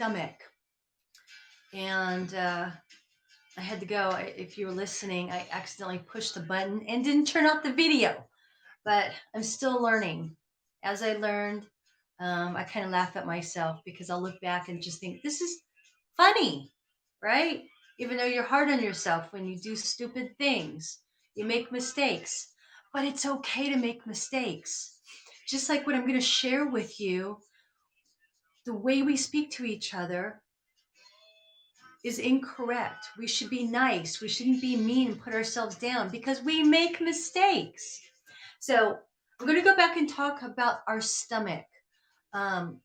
stomach. And I had to go. If you were listening, I accidentally pushed the button and didn't turn off the video. But I'm still learning. As I learned, I kind of laugh at myself because I'll look back and just think, this is funny, right? Even though you're hard on yourself when you do stupid things, you make mistakes. But it's okay to make mistakes. Just like what I'm going to share with you, the way we speak to each other is incorrect. We should be nice. We shouldn't be mean and put ourselves down because we make mistakes. So I'm going to go back and talk about our stomach. Um,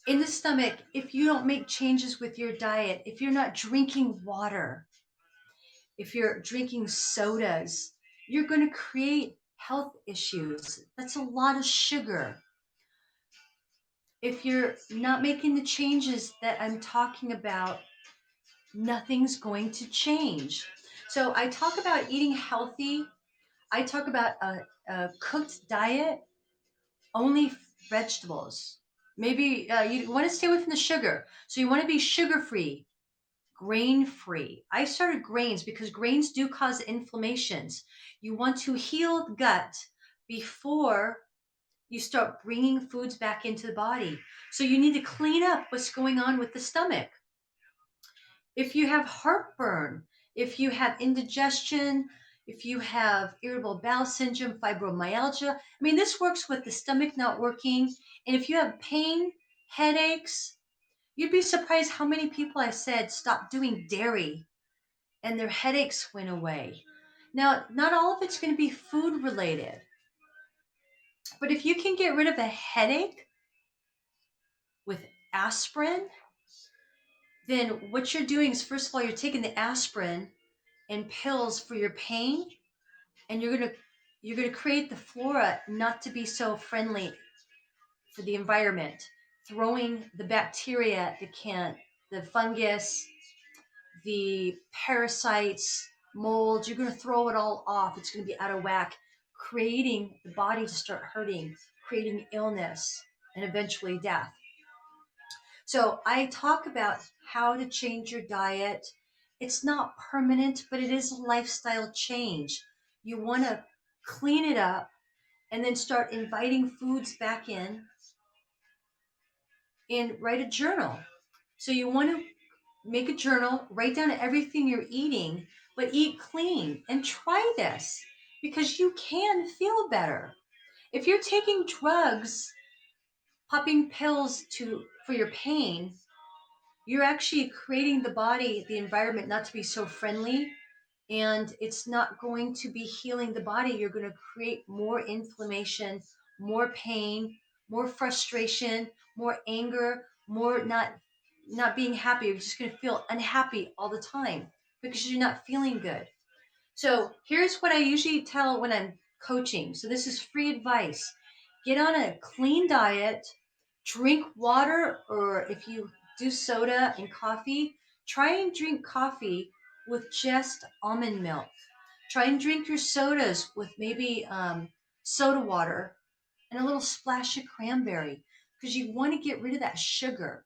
in the stomach, if you don't make changes with your diet, if you're not drinking water, if you're drinking sodas, you're going to create health issues. That's a lot of sugar. If you're not making the changes that I'm talking about, nothing's going to change. So I talk about eating healthy. I talk about a cooked diet, only vegetables. Maybe you want to stay away from the sugar. So you want to be sugar free, grain free. I started grains because grains do cause inflammations. You want to heal the gut before you start bringing foods back into the body. So you need to clean up what's going on with the stomach. If you have heartburn, if you have indigestion, if you have irritable bowel syndrome, fibromyalgia, I mean, this works with the stomach not working. And if you have pain, headaches, you'd be surprised how many people I said stop doing dairy and their headaches went away. Now, not all of it's going to be food related, but if you can get rid of a headache with aspirin, then what you're doing is, first of all, you're taking the aspirin and pills for your pain, and you're gonna create the flora not to be so friendly for the environment, throwing the bacteria, the fungus, the parasites, molds, you're going to throw it all off. It's going to be out of whack, creating the body to start hurting, creating illness, and eventually death. So I talk about how to change your diet. It's not permanent, but it is a lifestyle change. You want to clean it up and then start inviting foods back in and write a journal. So you want to make a journal, write down everything you're eating, but eat clean and try this because you can feel better. If you're taking drugs, popping pills for your pain, you're actually creating the body, the environment not to be so friendly, and it's not going to be healing the body. You're going to create more inflammation, more pain, more frustration, more anger, more not being happy. You're just going to feel unhappy all the time because you're not feeling good. So here's what I usually tell when I'm coaching. So this is free advice. Get on a clean diet, drink water, or if you do soda and coffee, try and drink coffee with just almond milk. Try and drink your sodas with maybe soda water and a little splash of cranberry because you want to get rid of that sugar.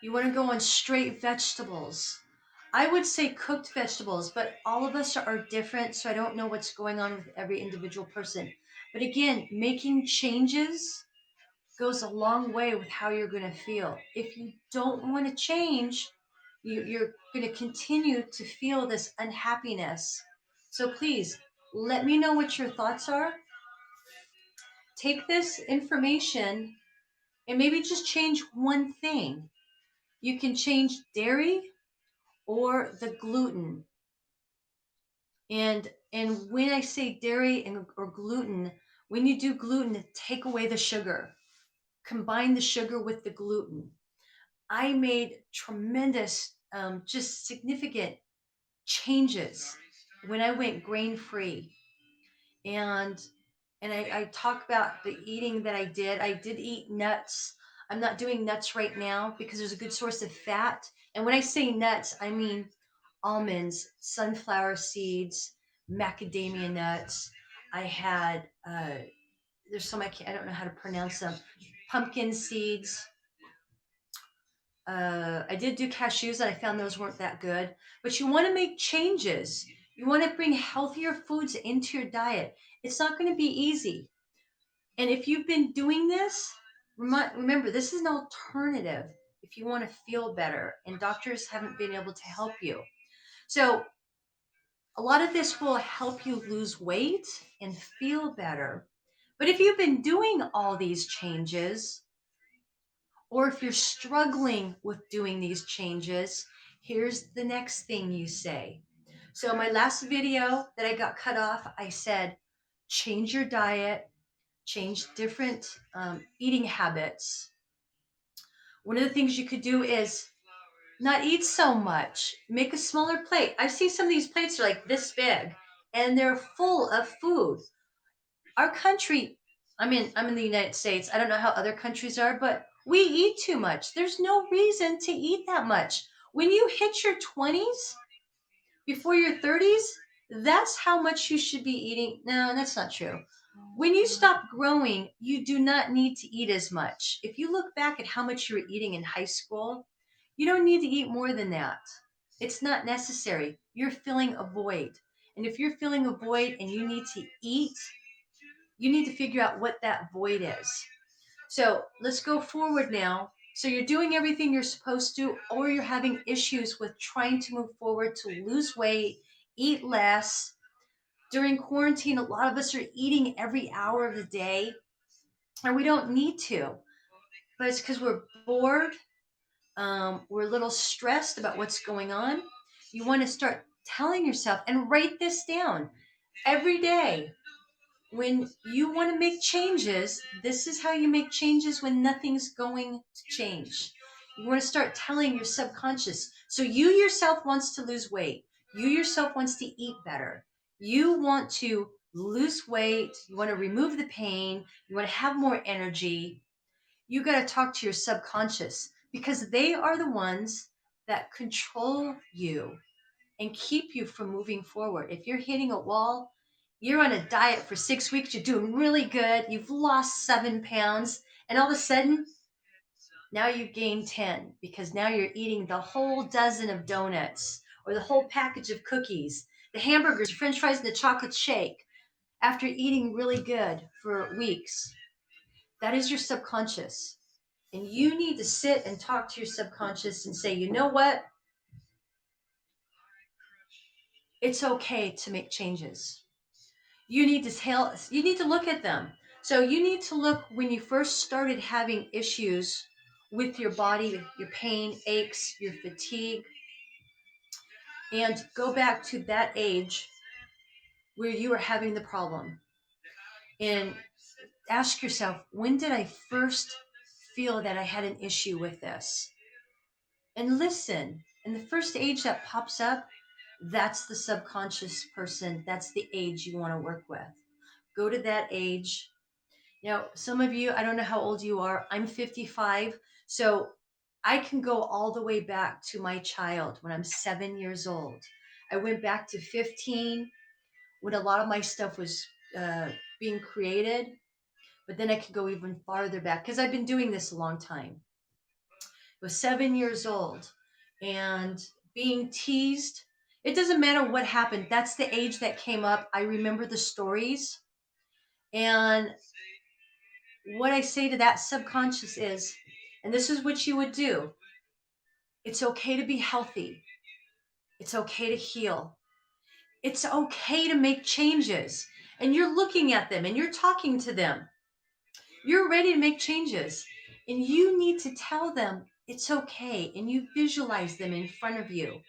You want to go on straight vegetables. I would say cooked vegetables, but all of us are different, so I don't know what's going on with every individual person. But again, making changes goes a long way with how you're going to feel. If you don't want to change, you're going to continue to feel this unhappiness. So please let me know what your thoughts are. Take this information and maybe just change one thing. You can change dairy or the gluten. And when I say dairy or gluten, when you do gluten, take away the sugar. Combine the sugar with the gluten. I made tremendous, just significant changes when I went grain free. And I talk about the eating that I did. I did eat nuts. I'm not doing nuts right now because there's a good source of fat. And when I say nuts, I mean almonds, sunflower seeds, macadamia nuts. I had there's some I don't know how to pronounce them. pumpkin seeds. I did do cashews, and I found those weren't that good. But you want to make changes. You want to bring healthier foods into your diet. It's not going to be easy. And if you've been doing this, remember, this is an alternative if you want to feel better, and doctors haven't been able to help you. So, a lot of this will help you lose weight and feel better. But if you've been doing all these changes, or if you're struggling with doing these changes, here's the next thing you say. So, my last video that I got cut off, I said, change your diet, change different eating habits. One of the things you could do is not eat so much, make a smaller plate. I see some of these plates are like this big and they're full of food. Our country, I'm in the United States. I don't know how other countries are, but we eat too much. There's no reason to eat that much. When you hit your 20s, before your 30s, that's how much you should be eating. No, that's not true. When you stop growing, you do not need to eat as much. If you look back at how much you were eating in high school, you don't need to eat more than that. It's not necessary. You're filling a void. And if you're filling a void and you need to eat, you need to figure out what that void is. So let's go forward now. So you're doing everything you're supposed to, or you're having issues with trying to move forward to lose weight, eat less. During quarantine, a lot of us are eating every hour of the day, and we don't need to. But it's because we're bored. We're a little stressed about what's going on. You want to start telling yourself and write this down every day. When you want to make changes, this is how you make changes when nothing's going to change. You want to start telling your subconscious. So you yourself wants to lose weight. You yourself wants to eat better. You want to lose weight. You want to remove the pain. You want to have more energy. You got to talk to your subconscious because they are the ones that control you and keep you from moving forward. If you're hitting a wall, you're on a diet for 6 weeks, you're doing really good, you've lost 7 pounds, and all of a sudden, now you've gained 10 because now you're eating the whole dozen of donuts or the whole package of cookies, the hamburgers, french fries, and the chocolate shake after eating really good for weeks. That is your subconscious. And you need to sit and talk to your subconscious and say, you know what? It's okay to make changes. You need to look at them. So you need to look when you first started having issues with your body, your pain, aches, your fatigue, and go back to that age where you were having the problem. And ask yourself, when did I first feel that I had an issue with this? And listen. And the first age that pops up, that's the subconscious person. That's the age you want to work with. Go to that age. Now, some of you, I don't know how old you are. I'm 55. So I can go all the way back to my child when I'm 7 years old. I went back to 15 when a lot of my stuff was being created. But then I could go even farther back because I've been doing this a long time. I was 7 years old and being teased. It doesn't matter what happened. That's the age that came up. I remember the stories. And what I say to that subconscious is, and this is what you would do, it's okay to be healthy. It's okay to heal. It's okay to make changes. And you're looking at them and you're talking to them. You're ready to make changes. And you need to tell them it's okay. And you visualize them in front of you.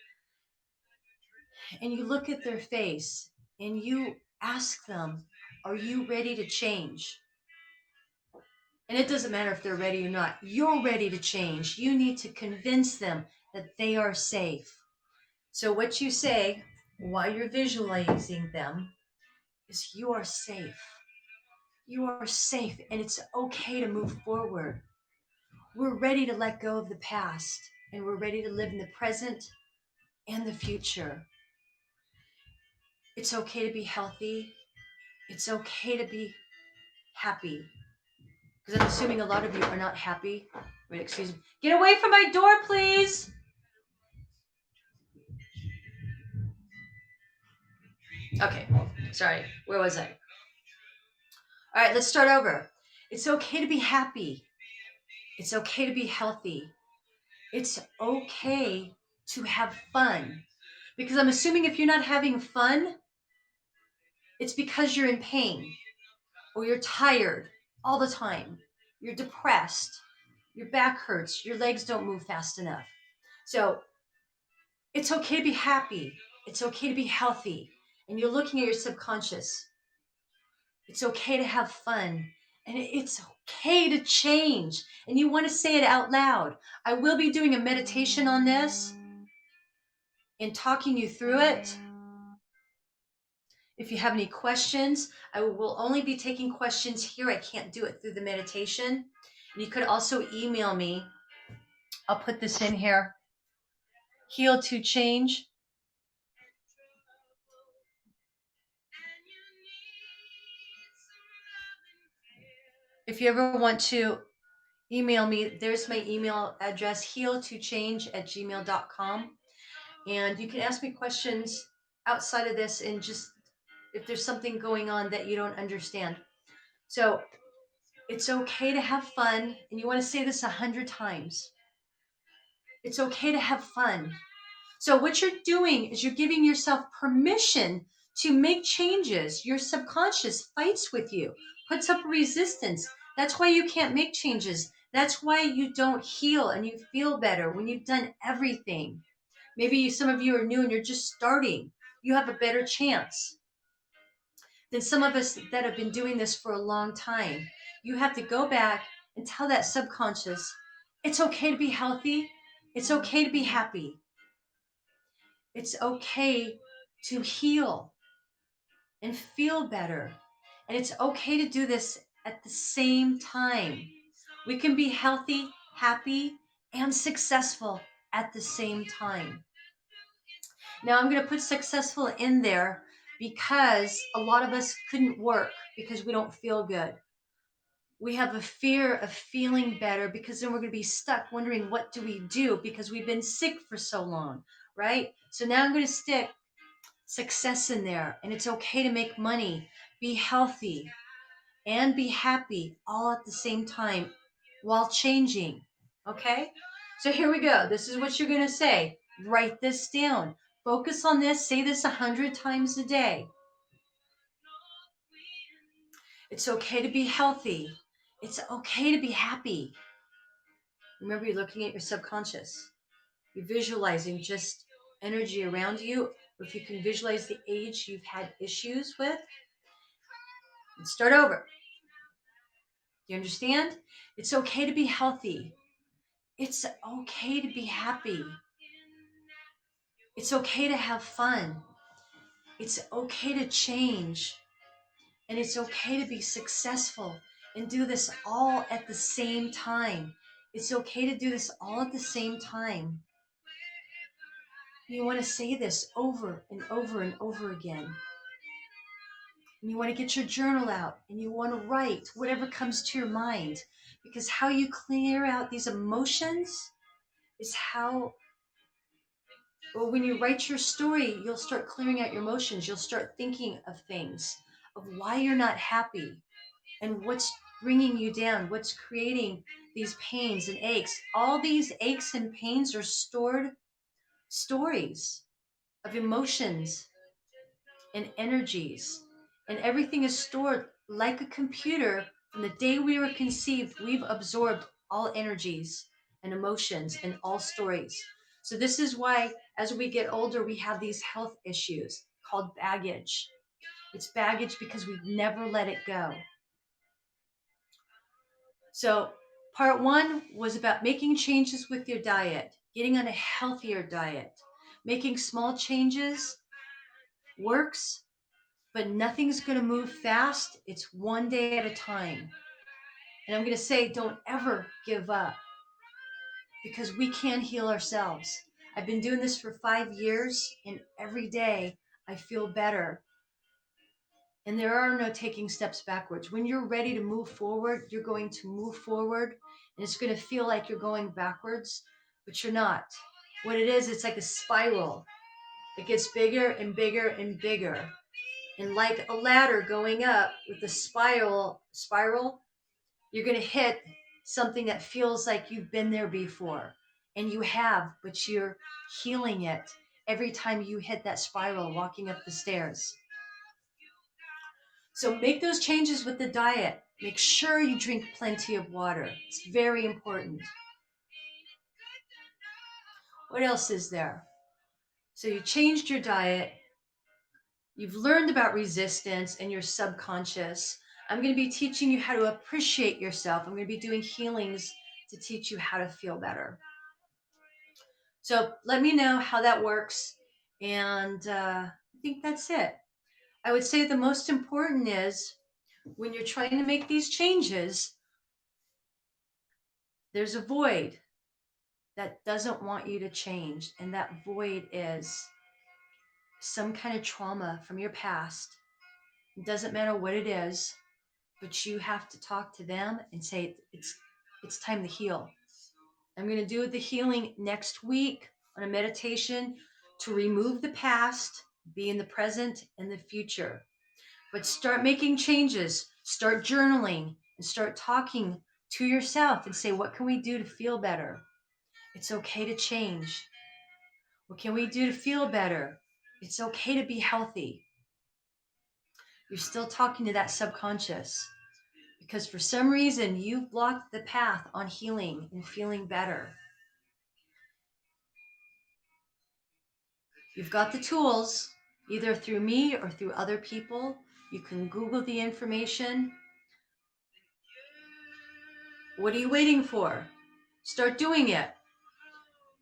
And you look at their face and you ask them, are you ready to change? And it doesn't matter if they're ready or not. You're ready to change. You need to convince them that they are safe. So, what you say while you're visualizing them is, you are safe. You are safe, and it's okay to move forward. We're ready to let go of the past, and we're ready to live in the present and the future. It's okay to be healthy. It's okay to be happy Because I'm assuming a lot of you are not happy. Wait, excuse me. Get away from my door, please. Okay, sorry. Where was I? All right, let's start over. It's okay to be happy. It's okay to be healthy. It's okay to have fun. Because I'm assuming if you're not having fun, it's because you're in pain or you're tired all the time. You're depressed. Your back hurts. Your legs don't move fast enough. So it's okay to be happy. It's okay to be healthy. And you're looking at your subconscious. It's okay to have fun. And it's okay to change. And you want to say it out loud. I will be doing a meditation on this and talking you through it. If you have any questions, I will only be taking questions here. I can't do it through the meditation. And you could also email me. I'll put this in here. Heal to change. If you ever want to email me, there's my email address, heal2change@gmail.com. And you can ask me questions outside of this and just if there's something going on that you don't understand. So it's okay to have fun. And you want to say this 100 times. It's okay to have fun. So what you're doing is you're giving yourself permission to make changes. Your subconscious fights with you, puts up resistance. That's why you can't make changes. That's why you don't heal and you feel better when you've done everything. Maybe some of you are new and you're just starting. You have a better chance than some of us that have been doing this for a long time. You have to go back and tell that subconscious, it's okay to be healthy. It's okay to be happy. It's okay to heal and feel better. And it's okay to do this at the same time. We can be healthy, happy, and successful at the same time. Now, I'm going to put successful in there because a lot of us couldn't work because we don't feel good. We have a fear of feeling better because then we're going to be stuck wondering what do we do because we've been sick for so long, right? So now I'm going to stick success in there, and it's okay to make money, be healthy, and be happy all at the same time while changing. Okay? So here we go. This is what you're going to say. Write this down. Focus on this. Say this 100 times a day. It's okay to be healthy. It's okay to be happy. Remember, you're looking at your subconscious. You're visualizing just energy around you. Or if you can visualize the age you've had issues with, let's start over. You understand? It's okay to be healthy. It's okay to be happy. It's okay to have fun. It's okay to change. And it's okay to be successful and do this all at the same time. It's okay to do this all at the same time. You want to say this over and over and over again. And you want to get your journal out and you want to write whatever comes to your mind. Because how you clear out these emotions is how, well, when you write your story, you'll start clearing out your emotions. You'll start thinking of things, of why you're not happy and what's bringing you down, what's creating these pains and aches. All these aches and pains are stored stories of emotions and energies. And everything is stored like a computer. From the day we were conceived, we've absorbed all energies and emotions and all stories. So this is why as we get older, we have these health issues called baggage. It's baggage because we've never let it go. So part one was about making changes with your diet, getting on a healthier diet. Making small changes works, but nothing's going to move fast. It's one day at a time. And I'm going to say, don't ever give up because we can heal ourselves. I've been doing this for 5 years, and every day I feel better. And there are no taking steps backwards. When you're ready to move forward, you're going to move forward, and it's going to feel like you're going backwards, but you're not. What it is, it's like a spiral. It gets bigger and bigger and bigger. And like a ladder going up with the spiral, you're going to hit something that feels like you've been there before. And you have, but you're healing it every time you hit that spiral walking up the stairs. So make those changes with the diet. Make sure you drink plenty of water. It's very important. What else is there? So you changed your diet. You've learned about resistance and your subconscious. I'm going to be teaching you how to appreciate yourself. I'm going to be doing healings to teach you how to feel better. So let me know how that works. And I think that's it. I would say the most important is when you're trying to make these changes, there's a void that doesn't want you to change. And that void is some kind of trauma from your past. It doesn't matter what it is, but you have to talk to them and say it's time to heal. I'm going to do the healing next week on a meditation to remove the past, be in the present and the future. But start making changes, start journaling, and start talking to yourself and say, what can we do to feel better? It's okay to change. What can we do to feel better? It's okay to be healthy. You're still talking to that subconscious because for some reason you've blocked the path on healing and feeling better. You've got the tools, either through me or through other people. You can Google the information. What are you waiting for? Start doing it.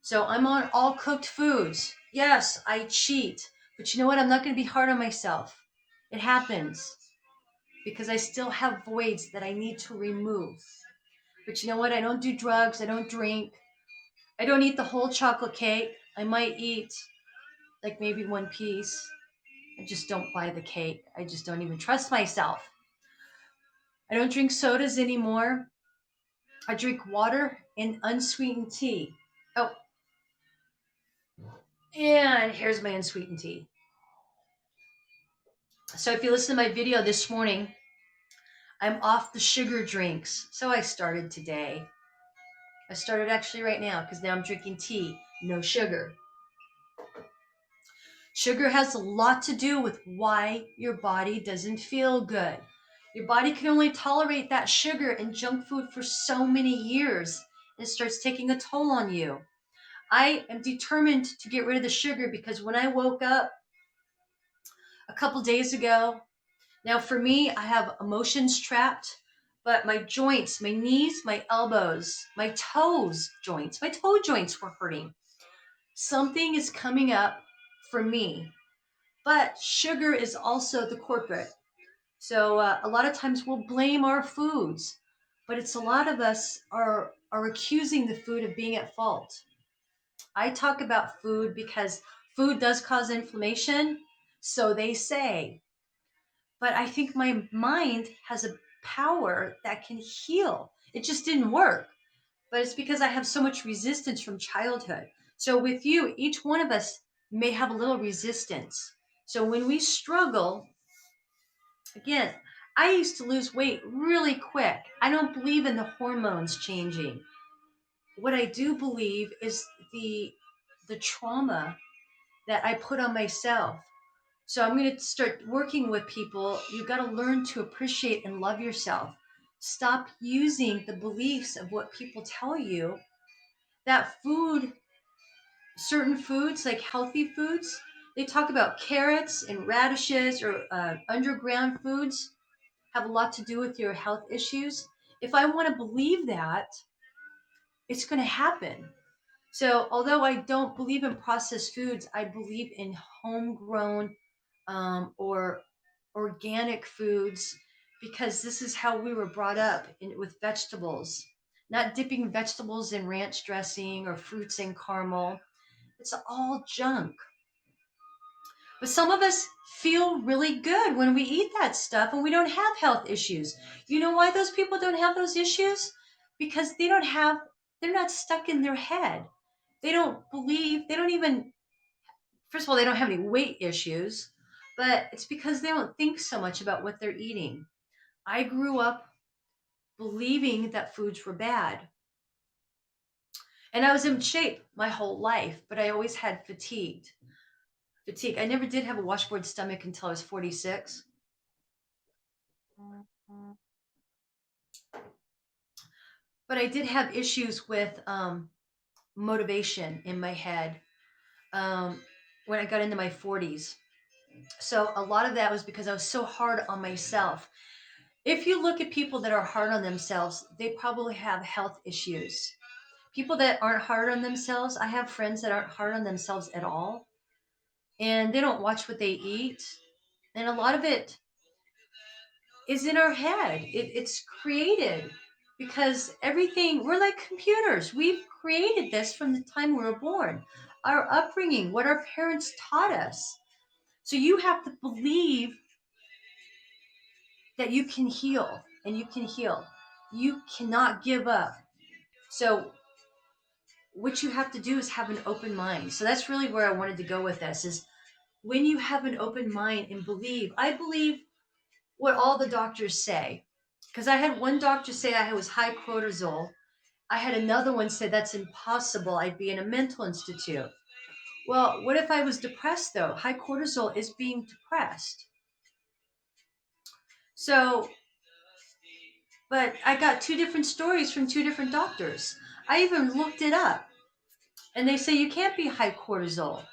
So I'm on all cooked foods. Yes, I cheat. But you know what? I'm not going to be hard on myself. It happens because I still have voids that I need to remove. But you know what? I don't do drugs. I don't drink. I don't eat the whole chocolate cake. I might eat like maybe one piece. I just don't buy the cake. I just don't even trust myself. I don't drink sodas anymore. I drink water and unsweetened tea. Oh, and here's my unsweetened tea. So if you listen to my video this morning, I'm off the sugar drinks. So I started today. I started actually right now because now I'm drinking tea, no sugar. Sugar has a lot to do with why your body doesn't feel good. Your body can only tolerate that sugar and junk food for so many years. It starts taking a toll on you. I am determined to get rid of the sugar because when I woke up a couple days ago, now for me, I have emotions trapped, but my joints, my knees, my elbows, my toes joints, my toe joints were hurting. Something is coming up for me. But sugar is also the corporate. So a lot of times we'll blame our foods, but it's a lot of us are accusing the food of being at fault. I talk about food because food does cause inflammation, so they say. But I think my mind has a power that can heal. It just didn't work. But it's because I have so much resistance from childhood. So with you, each one of us may have a little resistance. So when we struggle, again, I used to lose weight really quick. I don't believe in the hormones changing. What I do believe is the trauma that I put on myself. So I'm going to start working with people. You've got to learn to appreciate and love yourself. Stop using the beliefs of what people tell you that food, certain foods like healthy foods, they talk about carrots and radishes or underground foods have a lot to do with your health issues. If I want to believe that, it's going to happen. So, although I don't believe in processed foods, I believe in homegrown or organic foods because this is how we were brought up with vegetables. Not dipping vegetables in ranch dressing or fruits in caramel. It's all junk. But some of us feel really good when we eat that stuff and we don't have health issues. You know why those people don't have those issues? Because they're not stuck in their head. They don't believe, they don't even, first of all, they don't have any weight issues, but it's because they don't think so much about what they're eating. I grew up believing that foods were bad. And I was in shape my whole life, but I always had fatigue. I never did have a washboard stomach until I was 46. But I did have issues with motivation in my head um, when I got into my 40s. So a lot of that was because I was so hard on myself. If you look at people that are hard on themselves, they probably have health issues. People that aren't hard on themselves, I have friends that aren't hard on themselves at all, and they don't watch what they eat. And a lot of it is in our head. It's created because everything, we're like computers. We've created this from the time we were born. Our upbringing, what our parents taught us. So you have to believe that you can heal and you can heal. You cannot give up. So what you have to do is have an open mind. So that's really where I wanted to go with this is when you have an open mind and believe. I believe what all the doctors say. Because I had one doctor say I was high cortisol. I had another one say that's impossible. I'd be in a mental institute. Well, what if I was depressed though? High cortisol is being depressed. So, but I got two different stories from two different doctors. I even looked it up and they say you can't be high cortisol.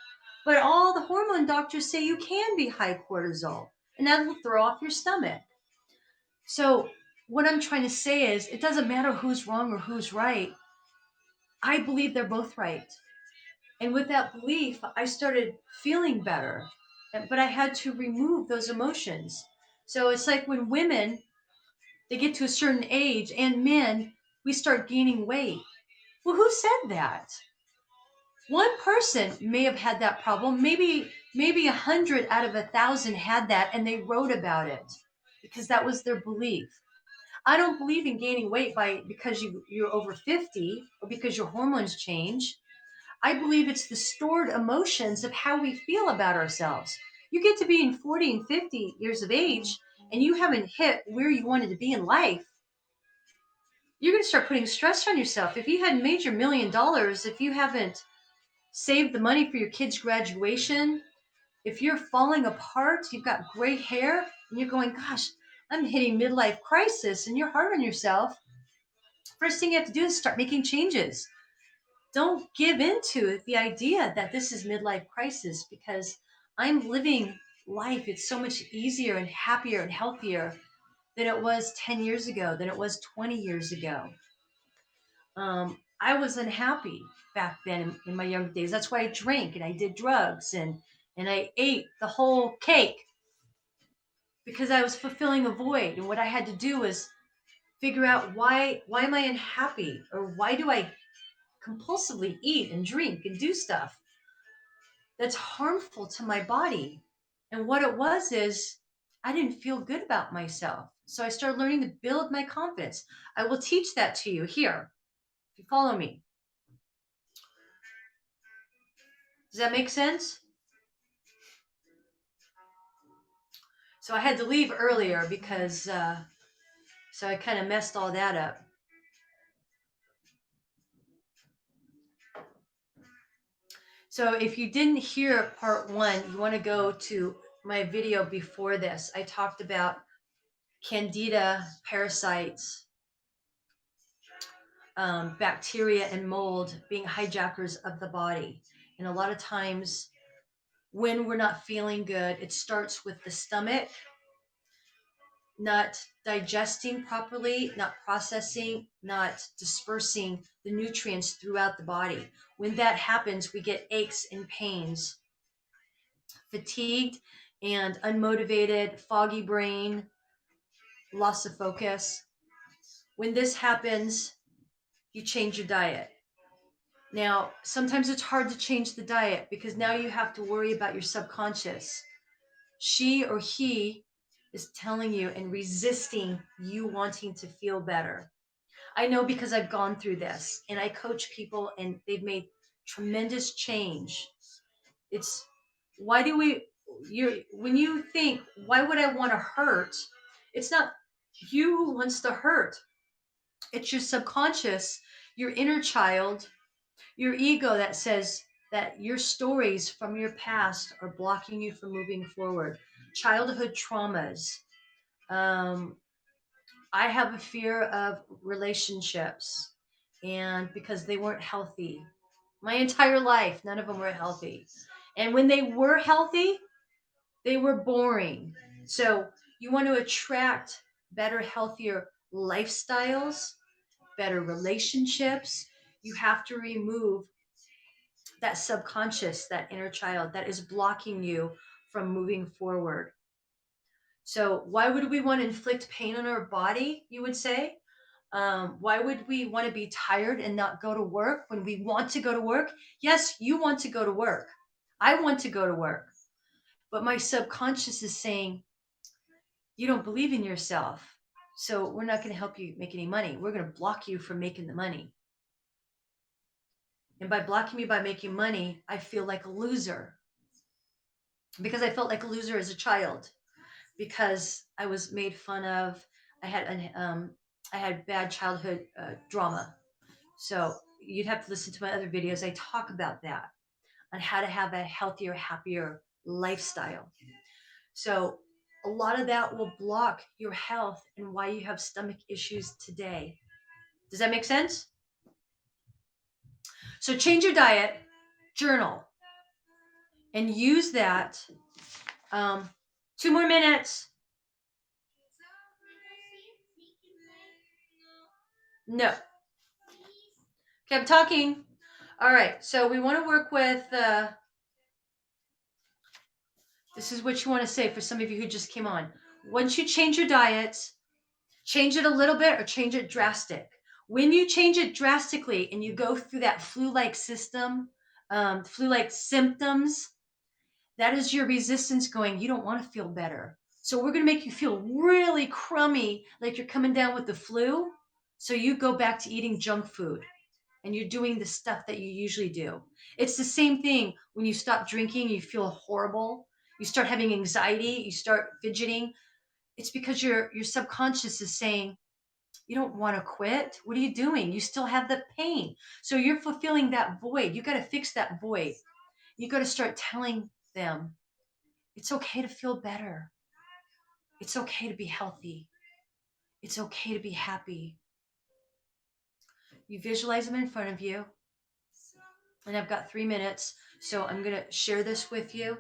But all the hormone doctors say you can be high cortisol and that will throw off your stomach. So, what I'm trying to say is it doesn't matter who's wrong or who's right. I believe they're both right. And with that belief, I started feeling better. But I had to remove those emotions. So it's like when women, they get to a certain age, and men, we start gaining weight. Well, who said that? One person may have had that problem. Maybe 100 out of 1,000 had that, and they wrote about it because that was their belief. I don't believe in gaining weight by because you're over 50 or because your hormones change. I believe it's the stored emotions of how we feel about ourselves. You get to be in 40 and 50 years of age and you haven't hit where you wanted to be in life. You're going to start putting stress on yourself. If you hadn't made your $1 million, if you haven't saved the money for your kids' graduation, if you're falling apart, you've got gray hair, and you're going, gosh, I'm hitting midlife crisis, and you're hard on yourself, first thing you have to do is start making changes. Don't give into the idea that this is midlife crisis because I'm living life. It's so much easier and happier and healthier than it was 10 years ago, than it was 20 years ago. I was unhappy back then in my young days. That's why I drank and I did drugs and I ate the whole cake because I was fulfilling a void. And what I had to do was figure out why am I unhappy or why do I compulsively eat and drink and do stuff that's harmful to my body. And what it was is I didn't feel good about myself. So I started learning to build my confidence. I will teach that to you here. If you follow me. Does that make sense? So I had to leave earlier because so I kind of messed all that up. So if you didn't hear part one, you want to go to my video before this. I talked about candida parasites, bacteria and mold being hijackers of the body. And a lot of times when we're not feeling good, it starts with the stomach not digesting properly, not processing, not dispersing the nutrients throughout the body. When that happens, we get aches and pains, fatigued and unmotivated, foggy brain, loss of focus. When this happens, you change your diet. Now, sometimes it's hard to change the diet because now you have to worry about your subconscious. She or he is telling you and resisting you wanting to feel better. I know because I've gone through this and I coach people and they've made tremendous change. It's why do we you when you think why would I want to hurt? It's not you who wants to hurt. It's your subconscious, your inner child, your ego that says that your stories from your past are blocking you from moving forward. Childhood traumas. Um, I have a fear of relationships, and because they weren't healthy, my entire life, none of them were healthy. And when they were healthy, they were boring. So you want to attract better, healthier lifestyles, better relationships. You have to remove that subconscious, that inner child that is blocking you from moving forward. So, why would we want to inflict pain on our body, you would say? Why would we want to be tired and not go to work when we want to go to work? Yes, you want to go to work. I want to go to work. But my subconscious is saying, you don't believe in yourself. So we're not going to help you make any money. We're going to block you from making the money. And by blocking me by making money, I feel like a loser because I felt like a loser as a child because I was made fun of. I had I had bad childhood drama. So you'd have to listen to my other videos. I talk about that on how to have a healthier, happier lifestyle. So a lot of that will block your health and why you have stomach issues today. Does that make sense? So change your diet, journal, and use that. 2 more minutes. No. Okay, I'm talking. All right. So we want to work with. This is what you want to say for some of you who just came on. Once you change your diets, change it a little bit or change it drastic. When you change it drastically and you go through that flu-like system, flu-like symptoms, that is your resistance going, you don't want to feel better. So we're going to make you feel really crummy, like you're coming down with the flu. So you go back to eating junk food and you're doing the stuff that you usually do. It's the same thing when you stop drinking, you feel horrible. You start having anxiety, you start fidgeting. It's because your subconscious is saying, you don't want to quit. What are you doing? You still have the pain. So you're fulfilling that void. You got to fix that void. You got to start telling them it's okay to feel better. It's okay to be healthy. It's okay to be happy. You visualize them in front of you. And I've got 3 minutes. So I'm going to share this with you.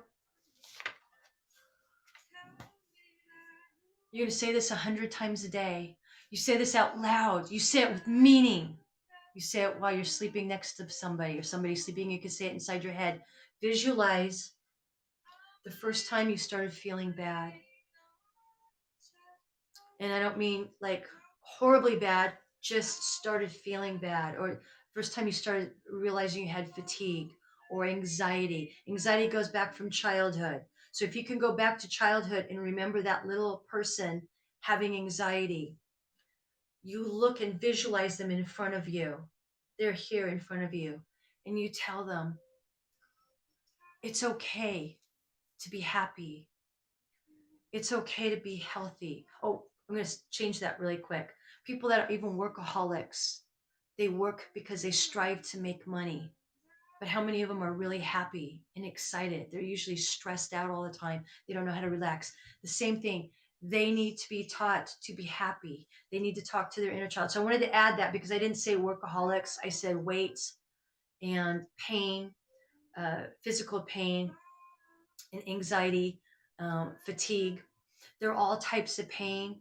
You're going to say this 100 times a day. You say this out loud. You say it with meaning. You say it while you're sleeping next to somebody or somebody sleeping. You can say it inside your head. Visualize the first time you started feeling bad. And I don't mean like horribly bad, just started feeling bad. Or first time you started realizing you had fatigue or anxiety. Anxiety goes back from childhood. So if you can go back to childhood and remember that little person having anxiety, you look and visualize them in front of you. They're here in front of you. And you tell them, it's okay to be happy. It's okay to be healthy. Oh, I'm going to change that really quick. People that are even workaholics, they work because they strive to make money. But how many of them are really happy and excited? They're usually stressed out all the time. They don't know how to relax. The same thing. They need to be taught to be happy. They need to talk to their inner child. So I wanted to add that because I didn't say workaholics. I said weight and pain, physical pain and anxiety, fatigue. They're all types of pain.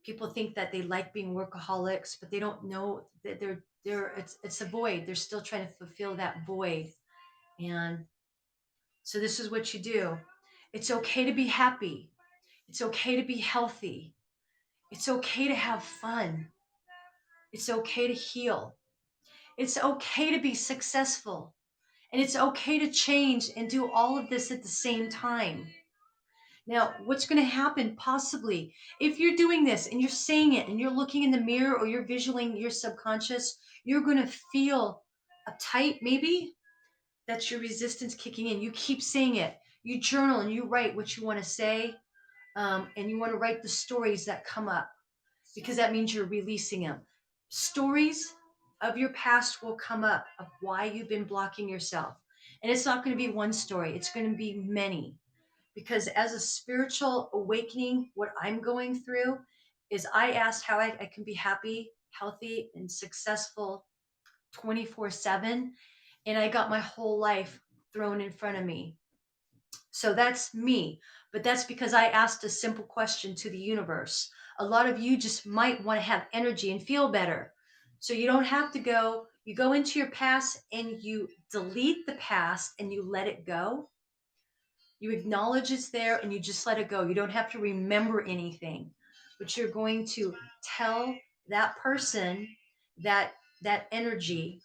People think that they like being workaholics, but they don't know that they're it's a void. They're still trying to fulfill that void. And so this is what you do. It's okay to be happy. It's okay to be healthy. It's okay to have fun. It's okay to heal. It's okay to be successful. And it's okay to change and do all of this at the same time. Now, what's going to happen possibly if you're doing this and you're saying it and you're looking in the mirror or you're visualizing your subconscious, you're going to feel uptight, maybe. That's your resistance kicking in. You keep saying it. You journal and you write what you want to say, and you want to write the stories that come up because that means you're releasing them. Stories of your past will come up of why you've been blocking yourself. And it's not going to be one story, it's going to be many. Because as a spiritual awakening, what I'm going through is I asked how I can be happy, healthy, and successful 24/7. And I got my whole life thrown in front of me. So that's me. But that's because I asked a simple question to the universe. A lot of you just might want to have energy and feel better. So you don't have to go, you go into your past and you delete the past and you let it go. You acknowledge it's there and you just let it go. You don't have to remember anything, but you're going to tell that person, that that energy,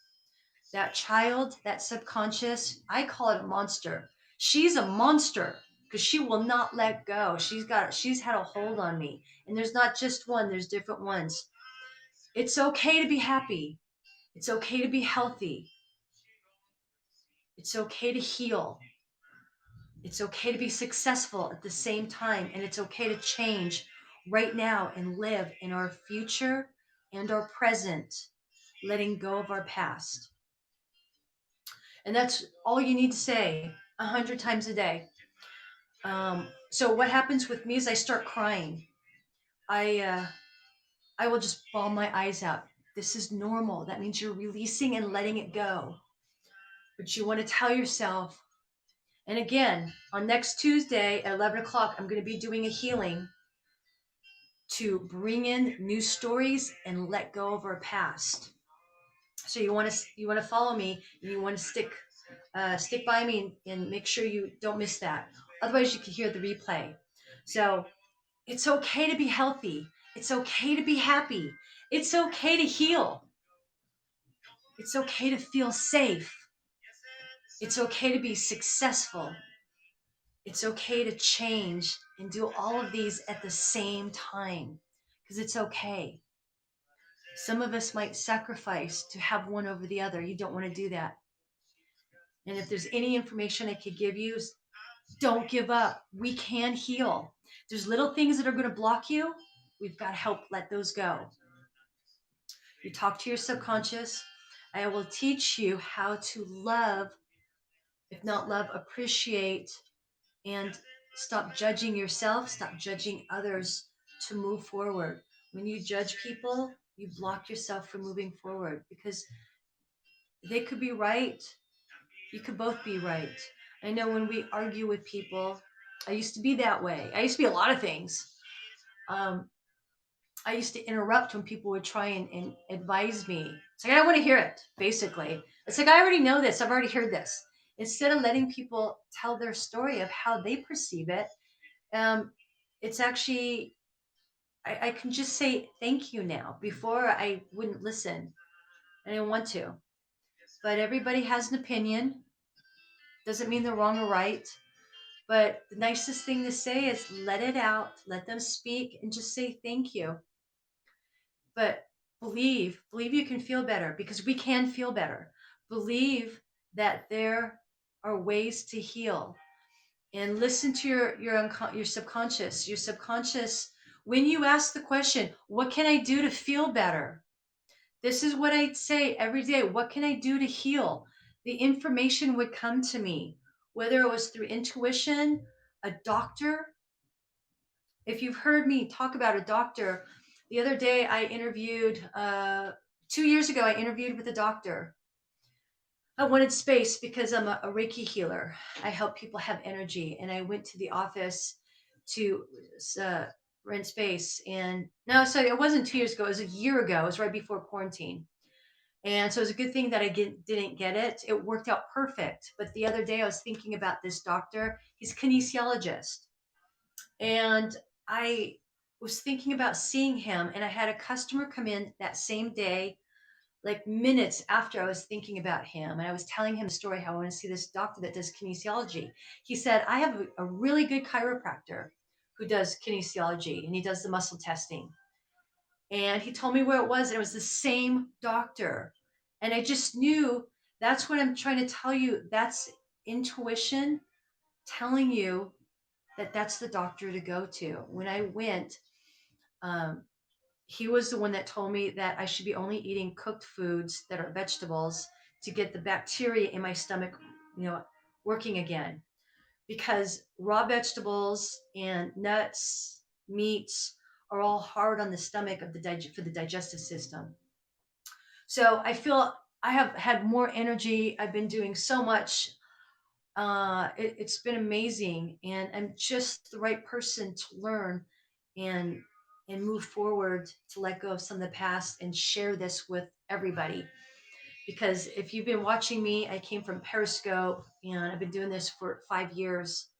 that child, that subconscious, I call it a monster. She's a monster because she will not let go. She's had a hold on me. And there's not just one, there's different ones. It's okay to be happy. It's okay to be healthy. It's okay to heal. It's okay to be successful at the same time. And it's okay to change right now and live in our future and our present, letting go of our past. And that's all you need to say 100 times a day. So what happens with me is I start crying. I will just bawl my eyes out. This is normal. That means you're releasing and letting it go. But you want to tell yourself, and again, on next Tuesday at 11 o'clock, I'm going to be doing a healing to bring in new stories and let go of our past. So you want to follow me and you want to stick by me and make sure you don't miss that. Otherwise, you can hear the replay. So it's okay to be healthy. It's okay to be happy. It's okay to heal. It's okay to feel safe. It's okay to be successful. It's okay to change and do all of these at the same time because it's okay. Some of us might sacrifice to have one over the other. You don't want to do that. And if there's any information I could give you, don't give up. We can heal. There's little things that are going to block you. We've got to help let those go. You talk to your subconscious. I will teach you how to love, if not love, appreciate, and stop judging yourself, stop judging others to move forward. When you judge people, you block yourself from moving forward because they could be right. You could both be right. I know when we argue with people, I used to be that way. I used to be a lot of things. Um, I used to interrupt when people would try and advise me. It's like, I don't want to hear it, basically. It's like, I already know this. I've already heard this. Instead of letting people tell their story of how they perceive it, um, it's actually, I can just say thank you now. Before, I wouldn't listen. I didn't want to. But everybody has an opinion. Doesn't mean they're wrong or right. But the nicest thing to say is let it out, let them speak, and just say thank you. But believe you can feel better because we can feel better. Believe that there are ways to heal and listen to your subconscious. Your subconscious, when you ask the question, what can I do to feel better? This is what I'd say every day. What can I do to heal? The information would come to me, whether it was through intuition, a doctor. If you've heard me talk about a doctor, the other day I interviewed, 2 years ago, I interviewed with a doctor. I wanted space because I'm a Reiki healer. I help people have energy. And I went to the office to uh, rent space. And no, so it wasn't 2 years ago. It was a year ago. It was right before quarantine. And so it was a good thing that I didn't get it. It worked out perfect. But the other day I was thinking about this doctor. He's a kinesiologist. And I was thinking about seeing him. And I had a customer come in that same day like minutes after I was thinking about him, and I was telling him the story how I want to see this doctor that does kinesiology. He said, I have a really good chiropractor who does kinesiology and he does the muscle testing. And he told me where it was, and it was the same doctor. And I just knew that's what I'm trying to tell you. That's intuition telling you that that's the doctor to go to. When I went, um, he was the one that told me that I should be only eating cooked foods that are vegetables to get the bacteria in my stomach, you know, working again. Because raw vegetables and nuts, meats are all hard on the stomach of for the digestive system. So I feel I have had more energy. I've been doing so much. It's been amazing, and I'm just the right person to learn and move forward, to let go of some of the past and share this with everybody. Because if you've been watching me, I came from Periscope, and I've been doing this for 5 years.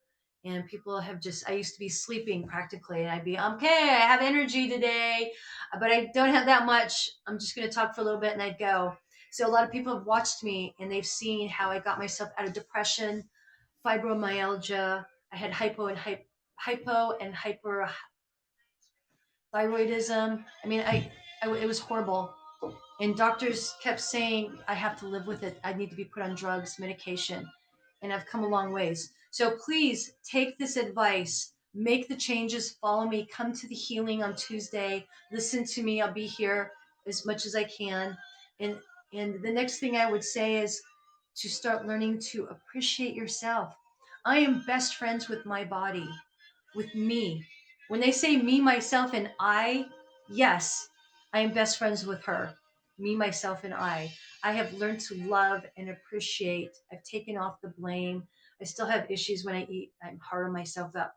And people have just, I used to be sleeping practically, and I'd be, okay, I have energy today, but I don't have that much. I'm just going to talk for a little bit and I'd go. So a lot of people have watched me and they've seen how I got myself out of depression, fibromyalgia. I had hypo and hyperthyroidism. I mean, it was horrible. And doctors kept saying, I have to live with it. I need to be put on drugs, medication. And I've come a long ways. So please take this advice, make the changes, follow me, come to the healing on Tuesday, listen to me. I'll be here as much as I can. And the next thing I would say is to start learning to appreciate yourself. I am best friends with my body, with me. When they say me, myself, and I, yes, I am best friends with her. Me, myself, and I. I have learned to love and appreciate. I've taken off the blame. I still have issues when I eat. I'm hard on myself up.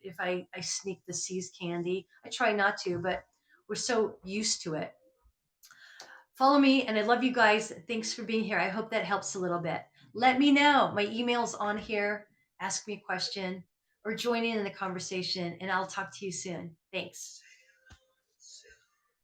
If I sneak the C's candy, I try not to, but we're so used to it. Follow me, and I love you guys. Thanks for being here. I hope that helps a little bit. Let me know. My email's on here. Ask me a question or join in the conversation, and I'll talk to you soon. Thanks.